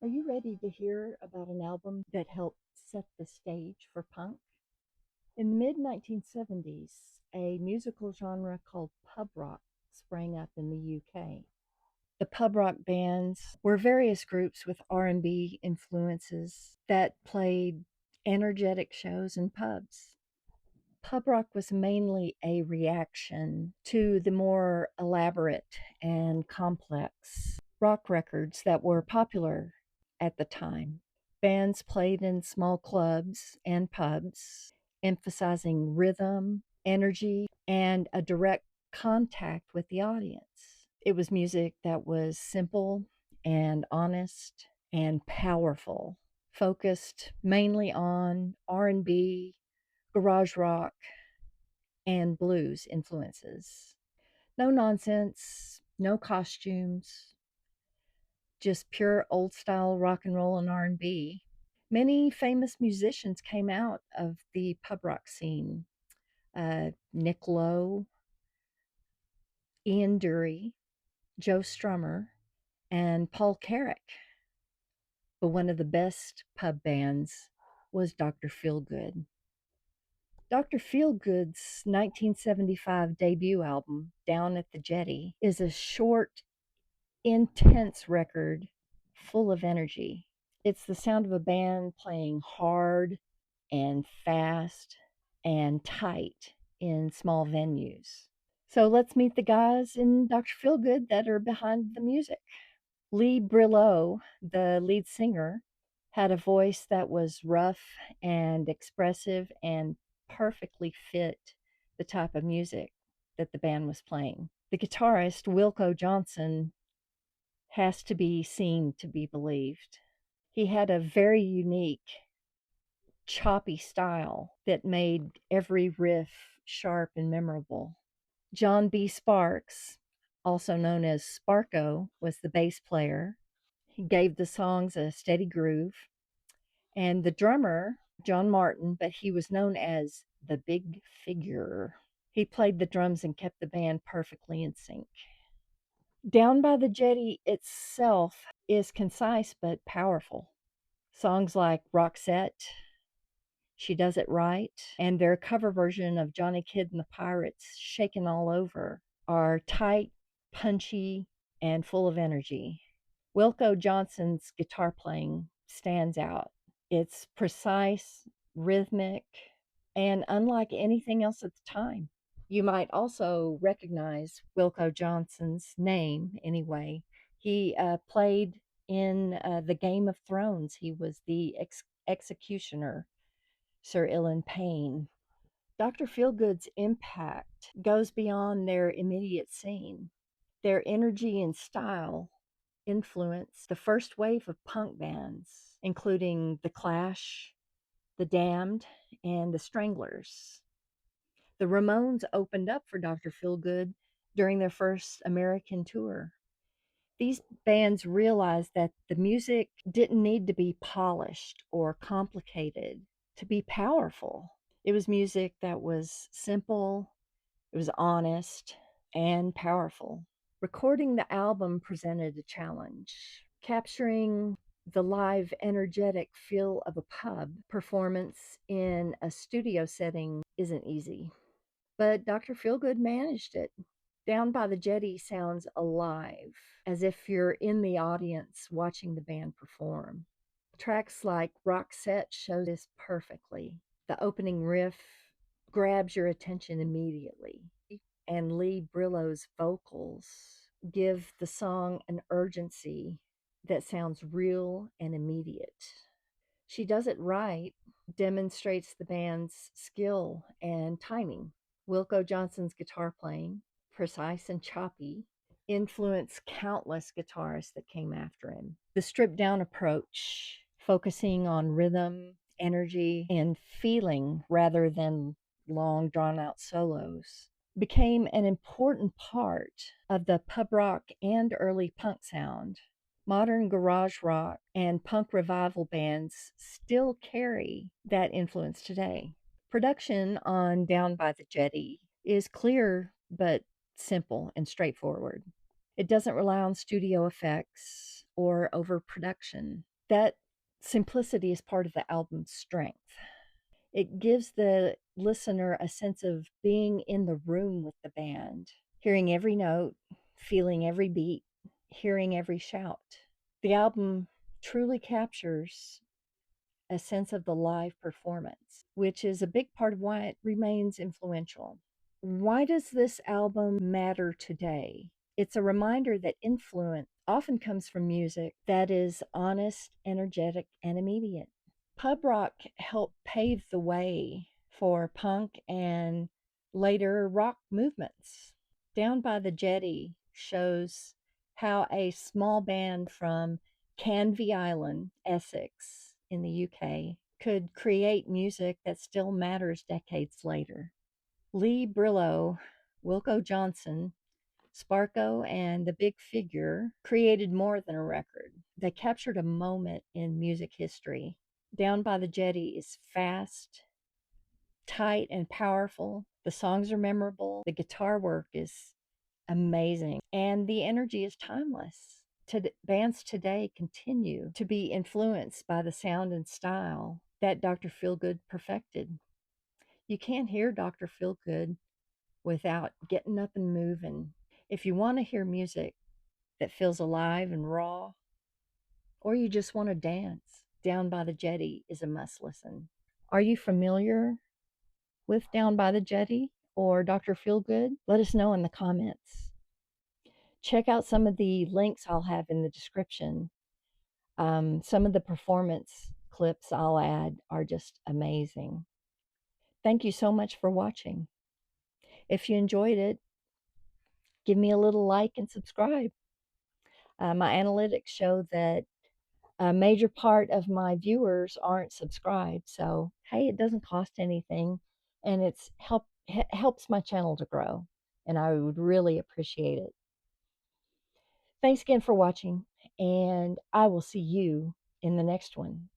Are you ready to hear about an album that helped set the stage for punk? In the mid 1970s, a musical genre called pub rock sprang up in the UK. The pub rock bands were various groups with R&B influences that played energetic shows in pubs. Pub rock was mainly a reaction to the more elaborate and complex rock records that were popular at the time. Bands played in small clubs and pubs, emphasizing rhythm, energy, and a direct contact with the audience. It was music that was simple and honest and powerful, focused mainly on R&B, garage rock, and blues influences. No nonsense, no costumes, just pure old style rock and roll and R&B. Many famous musicians came out of the pub rock scene. Nick Lowe, Ian Dury, Joe Strummer, and Paul Carrack. But one of the best pub bands was Dr. Feelgood. Dr. Feelgood's 1975 debut album, Down at the Jetty, is a short, intense record full of energy. It's the sound of a band playing hard and fast and tight in small venues. So let's meet the guys in Dr. Feelgood that are behind the music. Lee Brilleaux, the lead singer, had a voice that was rough and expressive and perfectly fit the type of music that the band was playing. The guitarist, Wilko Johnson, has to be seen to be believed. He had a very unique, choppy style that made every riff sharp and memorable. John B. Sparks, also known as Sparko, was the bass player. He gave the songs a steady groove. And the drummer, John Martin, but he was known as the Big Figure. He played the drums and kept the band perfectly in sync. Down by the Jetty itself is concise but powerful. Songs like Roxette, She Does It Right, and their cover version of Johnny Kidd and the Pirates, Shakin' All Over, are tight, punchy, and full of energy. Wilko Johnson's guitar playing stands out. It's precise, rhythmic, and unlike anything else at the time. You might also recognize Wilko Johnson's name anyway. He played in the Game of Thrones. He was the executioner, Sir Ilan Payne. Dr. Feelgood's impact goes beyond their immediate scene. Their energy and style influenced the first wave of punk bands, including The Clash, The Damned, and The Stranglers. The Ramones opened up for Dr. Feelgood during their first American tour. These bands realized that the music didn't need to be polished or complicated to be powerful. It was music that was simple, it was honest, and powerful. Recording the album presented a challenge. Capturing the live, energetic feel of a pub performance in a studio setting isn't easy. But Dr. Feelgood managed it. Down by the Jetty sounds alive, as if you're in the audience watching the band perform. Tracks like Roxette show this perfectly. The opening riff grabs your attention immediately, and Lee Brilleaux's vocals give the song an urgency that sounds real and immediate. She Does It Right demonstrates the band's skill and timing. Wilko Johnson's guitar playing, precise and choppy, influenced countless guitarists that came after him. The stripped down approach, focusing on rhythm, energy, and feeling rather than long drawn out solos, became an important part of the pub rock and early punk sound. Modern garage rock and punk revival bands still carry that influence today. Production on Down by the Jetty is clear but simple and straightforward. It doesn't rely on studio effects or overproduction. That simplicity is part of the album's strength. It gives the listener a sense of being in the room with the band, hearing every note, feeling every beat, hearing every shout. The album truly captures a sense of the live performance, which is a big part of why it remains influential. Why does this album matter today? It's a reminder that influence often comes from music that is honest, energetic, and immediate. Pub rock helped pave the way for punk and later rock movements. Down by the Jetty shows how a small band from Canvey Island, Essex, in the UK, could create music that still matters decades later. Lee Brilleaux, Wilko Johnson, Sparko, and the Big Figure created more than a record. They captured a moment in music history. Down by the Jetty is fast, tight, and powerful. The songs are memorable. The guitar work is amazing, and the energy is timeless. Bands today continue to be influenced by the sound and style that Dr. Feelgood perfected. You can't hear Dr. Feelgood without getting up and moving. If you want to hear music that feels alive and raw, or you just want to dance, Down by the Jetty is a must listen. Are you familiar with Down by the Jetty or Dr. Feelgood? Let us know in the comments. Check out some of the links I'll have in the description. Some of the performance clips I'll add are just amazing. Thank you so much for watching. If you enjoyed it, give me a little like and subscribe. My analytics show that a major part of my viewers aren't subscribed. So, hey, it doesn't cost anything, and helps my channel to grow, and I would really appreciate it. Thanks again for watching, and I will see you in the next one.